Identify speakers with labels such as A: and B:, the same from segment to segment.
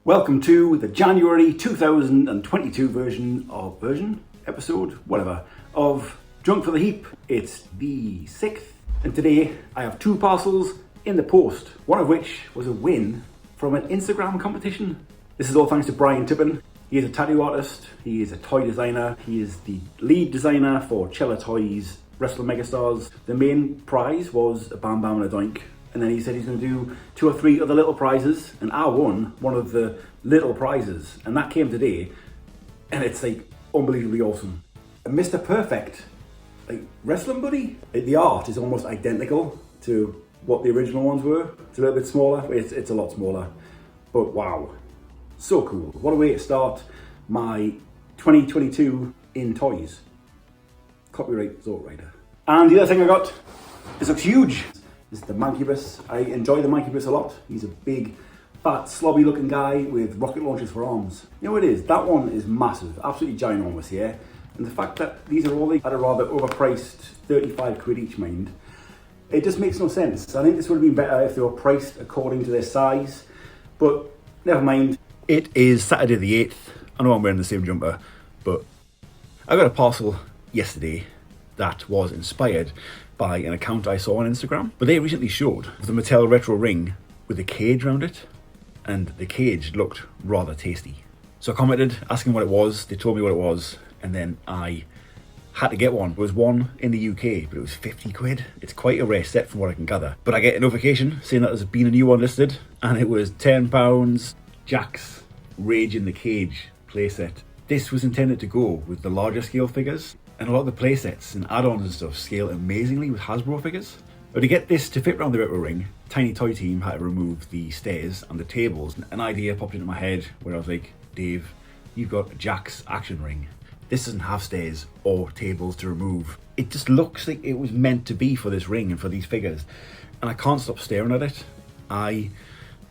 A: Welcome to the January 2022 episode, whatever, of Drunk for the Heap. It's the 6th, and today I have two parcels in the post, one of which was a win from an Instagram competition. This is all thanks to Brian Tippin. He is a tattoo artist, he is a toy designer, he is the lead designer for Chella Toys Wrestler Megastars. The main prize was a Bam Bam and a Doink. And then he said he's going to do 2 or 3 other little prizes, and I won one of the little prizes, and that came today, and it's like unbelievably awesome. A Mr. Perfect, like wrestling buddy. The art is almost identical to what the original ones were. It's a little bit smaller, it's a lot smaller, but wow, so cool. What a way to start my 2022 in toys. Copyright Zort Rider. And the other thing I got, this looks huge. This is the Mancubus. I enjoy the Mancubus a lot. He's a big, fat, slobby looking guy with rocket launchers for arms. You know what it is? That one is massive, absolutely ginormous, yeah? And the fact that these are all at a rather overpriced 35 quid each, mind, it just makes no sense. I think this would have been better if they were priced according to their size, but never mind. It is Saturday the 8th. I know I'm wearing the same jumper, but I got a parcel yesterday that was inspired by an account I saw on Instagram. But they recently showed the Mattel Retro ring with a cage around it, and the cage looked rather tasty. So I commented asking what it was, they told me what it was, and then I had to get one. There was one in the UK, but it was 50 quid. It's quite a rare set from what I can gather. But I get a notification saying that there's been a new one listed, and it was £10, Jack's Rage in the Cage playset. This was intended to go with the larger scale figures, and a lot of the playsets and add-ons and stuff scale amazingly with Hasbro figures. But to get this to fit around the retro ring, Tiny Toy Team had to remove the stairs and the tables. An idea popped into my head where I was like, Dave, you've got a Jack's action ring. This doesn't have stairs or tables to remove. It just looks like it was meant to be for this ring and for these figures. And I can't stop staring at it. I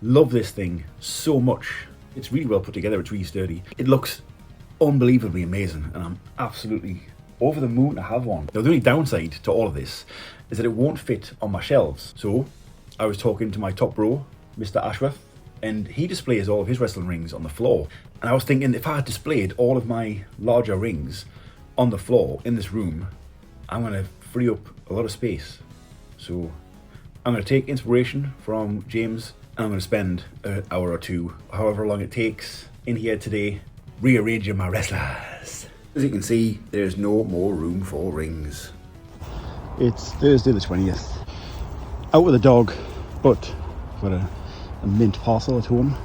A: love this thing so much. It's really well put together, it's really sturdy. It looks unbelievably amazing, and I'm absolutely over the moon to have one. Now, the only downside to all of this is that it won't fit on my shelves. So I was talking to my top bro, Mr. Ashworth, and he displays all of his wrestling rings on the floor. And I was thinking, if I had displayed all of my larger rings on the floor in this room, I'm going to free up a lot of space. So I'm going to take inspiration from James, and I'm going to spend an hour or two, however long it takes, in here today, rearranging my wrestlers. As you can see, there's no more room for rings. It's Thursday the 20th. Out with the dog, but I've got a mint parcel at home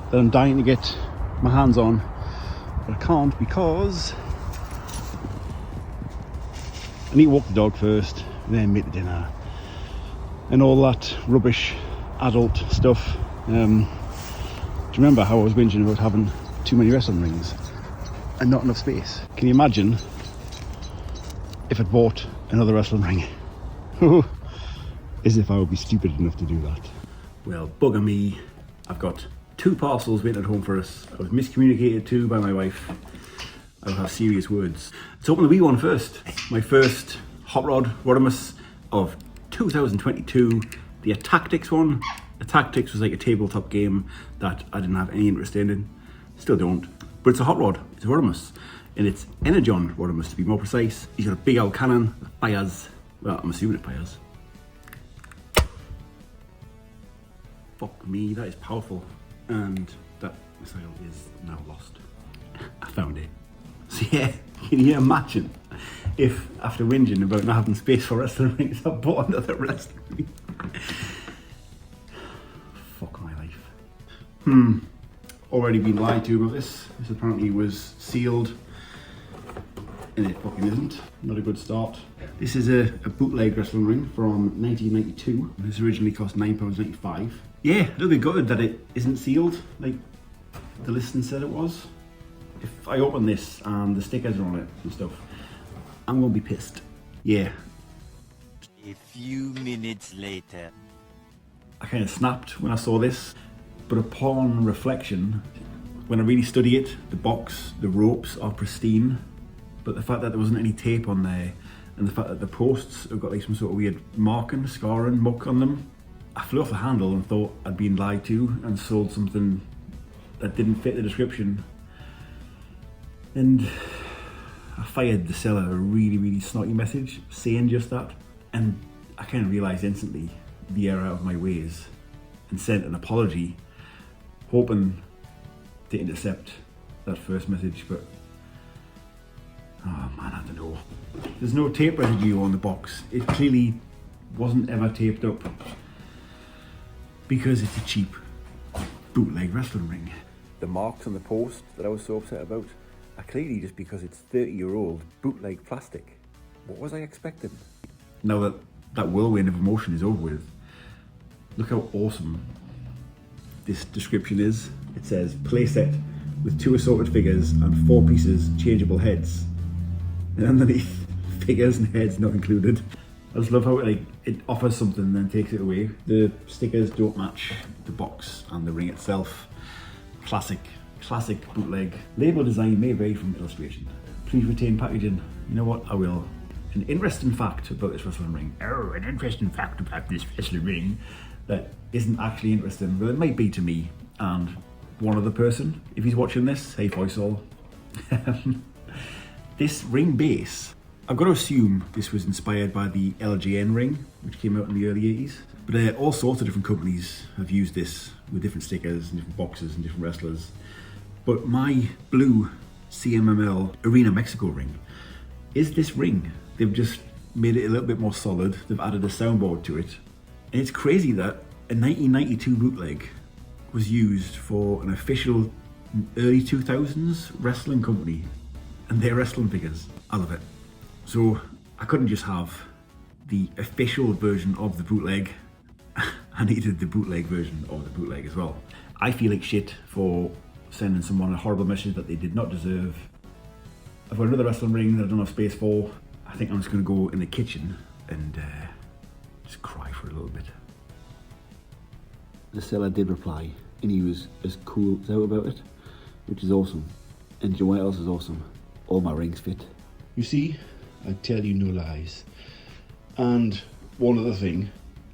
A: that I'm dying to get my hands on, but I can't because I need to walk the dog first, and then make the dinner, and all that rubbish adult stuff. Do you remember how I was whinging about having too many wrestling rings and not enough space? Can you imagine if I'd bought another wrestling ring? As if I would be stupid enough to do that. Well, bugger me. I've got 2 parcels waiting at home for us. I was miscommunicated to by my wife. I'll have serious words. Let's open the wee one first. My first Hot Rod Rodimus of 2022. The Tactics one. The Tactics was like a tabletop game that I didn't have any interest in. Still don't. But it's a hot rod, it's a Rodimus, and it's Energon Rodimus to be more precise. He's got a big old cannon that fires, well, I'm assuming it fires. Fuck me, that is powerful. And that missile is now lost. I found it. So yeah, can you imagine if after whinging about not having space for wrestling rings, I bought another wrestling ring? Fuck my life. Already been lied to about this. This apparently was sealed, and it fucking isn't. Not a good start. This is a bootleg wrestling ring from 1992. This originally cost £9.95. Yeah, a little bit gutted that it isn't sealed like the listing said it was. If I open this and the stickers are on it and stuff, I'm gonna be pissed. Yeah.
B: A few minutes later.
A: I kind of snapped when I saw this. But upon reflection, when I really study it, the box, the ropes are pristine, but the fact that there wasn't any tape on there, and the fact that the posts have got like some sort of weird marking, scarring, muck on them, I flew off the handle and thought I'd been lied to and sold something that didn't fit the description. And I fired the seller a really snotty message saying just that. And I kind of realised instantly the error of my ways and sent an apology, hoping to intercept that first message, but oh man, I don't know. There's no tape residue on the box. It clearly wasn't ever taped up because it's a cheap bootleg wrestling ring. The marks on the post that I was so upset about are clearly just because it's 30-year-old bootleg plastic. What was I expecting? Now that that whirlwind of emotion is over with, look how awesome this description is. It says, playset with 2 assorted figures and 4 pieces changeable heads. And underneath, figures and heads not included. I just love how it offers something and then takes it away. The stickers don't match the box and the ring itself. Classic bootleg. Label design may vary from illustration. Please retain packaging. You know what? I will. An interesting fact about this wrestling ring. Oh, an interesting fact about this wrestling ring that isn't actually interesting, but it might be to me and one other person. If he's watching this, hey Faisal. This ring base, I've got to assume this was inspired by the LJN ring, which came out in the early 80s. But all sorts of different companies have used this with different stickers and different boxes and different wrestlers. But my blue CMML Arena Mexico ring is this ring. They've just made it a little bit more solid. They've added a soundboard to it. And it's crazy that a 1992 bootleg was used for an official early 2000s wrestling company and their wrestling figures. I love it. So I couldn't just have the official version of the bootleg. I needed the bootleg version of the bootleg as well. I feel like shit for sending someone a horrible message that they did not deserve. I've got another wrestling ring that I don't have space for. I think I'm just gonna go in the kitchen and just cry for a little bit. The seller did reply and he was as cool as out about it, which is awesome. And you know what else is awesome? All my rings fit.
C: You see, I tell you no lies. And one other thing,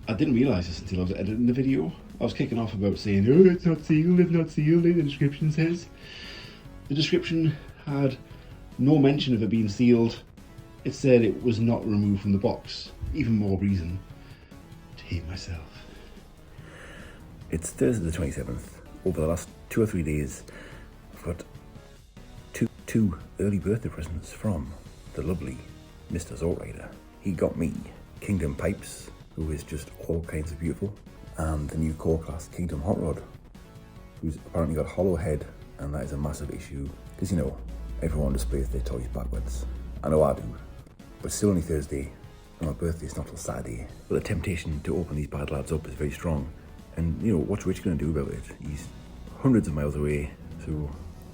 C: I didn't realise this until I was editing the video. I was kicking off about saying, oh, it's not sealed, the description says. The description had no mention of it being sealed. It said it was not removed from the box. Even more reason to hate myself.
A: It's Thursday the 27th. Over the last 2 or 3 days, I've got two early birthday presents from the lovely Mr. Zortrider. He got me Kingdom Pipes, who is just all kinds of beautiful, and the new core class Kingdom Hot Rod, who's apparently got hollow head, and that is a massive issue, because you know, everyone displays their toys backwards. I know I do, but it's still only Thursday, and my birthday's not till Saturday. But the temptation to open these bad lads up is very strong, and you know, what's Rich gonna do about it? He's hundreds of miles away, so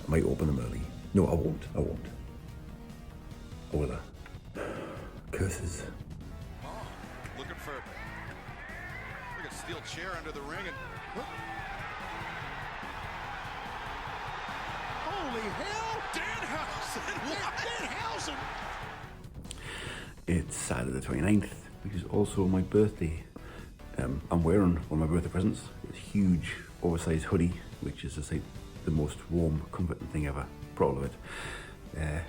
A: I might open them early. No, I won't. Or will I? Curses.
D: Oh, looking for a steel chair under the ring and holy hell, Danhausen!
A: It's Saturday the 29th, which is also my birthday. I'm wearing one of my birthday presents. It's a huge, oversized hoodie, which is just like the most warm, comforting thing ever. Proud of it.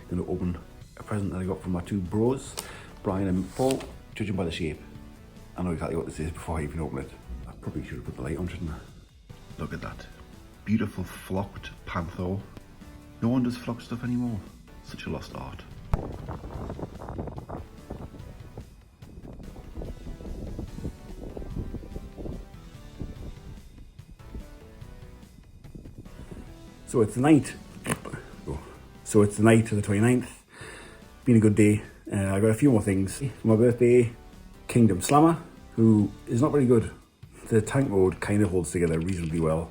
A: Gonna open a present that I got from my 2 bros, Brian and Paul. Judging by the shape, I know exactly what this is before I even open it. I probably should have put the light on, shouldn't I? Look at that. Beautiful flocked panther. No one does flocked stuff anymore. Such a lost art. So it's the night. So it's the night of the 29th. Been a good day. I got a few more things. For my birthday, Kingdom Slammer, who is not very good. The tank mode kind of holds together reasonably well.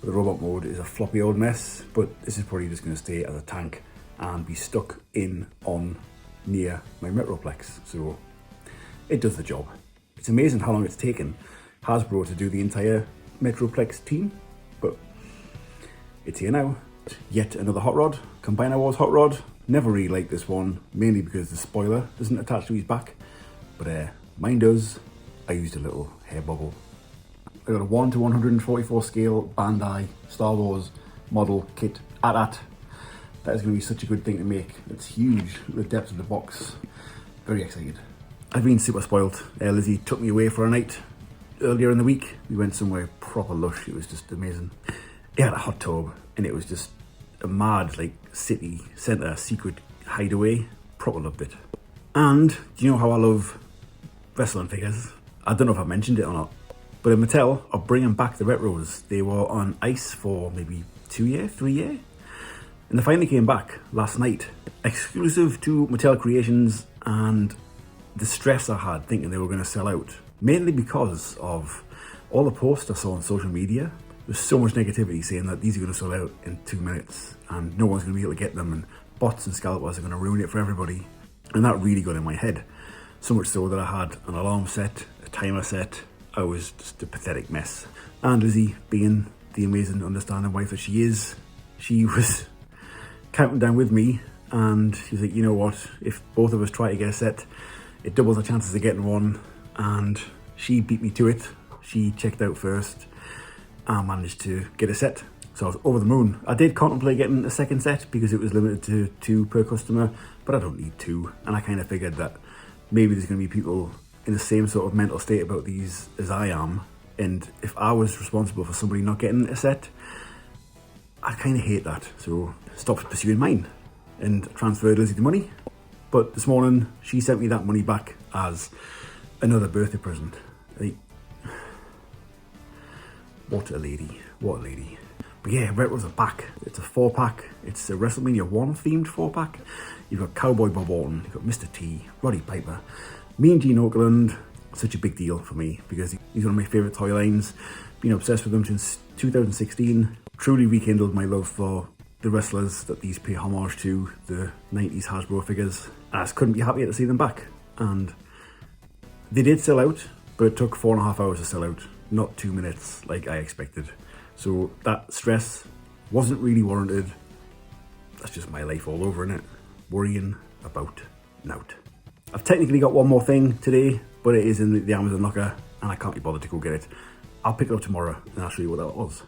A: But the robot mode is a floppy old mess, but this is probably just going to stay as a tank and be stuck in on near my Metroplex. So it does the job. It's amazing how long it's taken Hasbro to do the entire Metroplex team, but it's here now. Yet another hot rod, Combiner Wars hot rod. Never really liked this one, mainly because the spoiler doesn't attach to his back, but mine does. I used a little hair bubble. I got a 1 to 144 scale Bandai Star Wars model kit at that. That is going to be such a good thing to make. It's huge, the depth of the box. Very excited. I've been super spoiled. Lizzie took me away for a night earlier in the week. We went somewhere proper lush. It was just amazing. It had a hot tub and it was just a mad like city centre secret hideaway. Proper loved it. And do you know how I love wrestling figures? I don't know if I mentioned it or not, but in Mattel are bringing back the retros. They were on ice for maybe 2 years, 3 years, and they finally came back last night. Exclusive to Mattel Creations, and the stress I had thinking they were going to sell out, mainly because of all the posts I saw on social media. There's so much negativity saying that these are going to sell out in 2 minutes and no one's going to be able to get them, and bots and scalpers are going to ruin it for everybody. And that really got in my head. So much so that I had an alarm set, a timer set. I was just a pathetic mess. And Lizzie, being the amazing, understanding wife that she is, she was counting down with me, and she's like, you know what, if both of us try to get a set, it doubles our chances of getting one. And she beat me to it. She checked out first. I managed to get a set, so I was over the moon. I did contemplate getting a second set because it was limited to 2 per customer, but I don't need 2, and I kind of figured that maybe there's going to be people in the same sort of mental state about these as I am, and if I was responsible for somebody not getting a set, I kind of hate that, so stopped pursuing mine and transferred Lizzie the money. But this morning she sent me that money back as another birthday present. Like, what a lady, what a lady. But yeah, retros are back. It's a 4-pack. It's a WrestleMania 1 themed 4-pack. You've got Cowboy Bob Orton, you've got Mr. T, Roddy Piper, Mean Gene Okerlund. Such a big deal for me because he's one of my favourite toy lines. Been obsessed with them since 2016. Truly rekindled my love for the wrestlers that these pay homage to, the 90s Hasbro figures. I just couldn't be happier to see them back. And they did sell out, but it took 4.5 hours to sell out. Not 2 minutes like I expected. So that stress wasn't really warranted. That's just my life all over, innit? Worrying about nout. I've technically got one more thing today, but it is in the Amazon locker and I can't be bothered to go get it. I'll pick it up tomorrow and I'll show you what that was.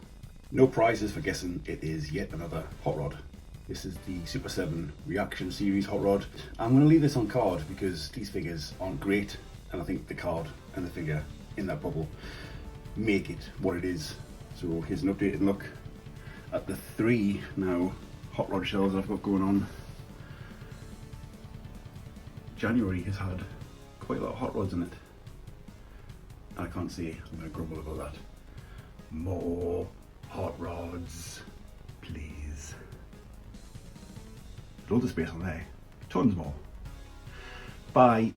A: No prizes for guessing. It is yet another hot rod. This is the Super 7 Reaction Series hot rod. I'm going to leave this on card because these figures aren't great, and I think the card and the figure in that bubble make it what it is. So here's an updated look at the 3 now hot rod shells I've got going on. January has had quite a lot of hot rods in it. I can't say I'm going to grumble about that. More hot rods, please. Loads of space on there, tons more. Bye.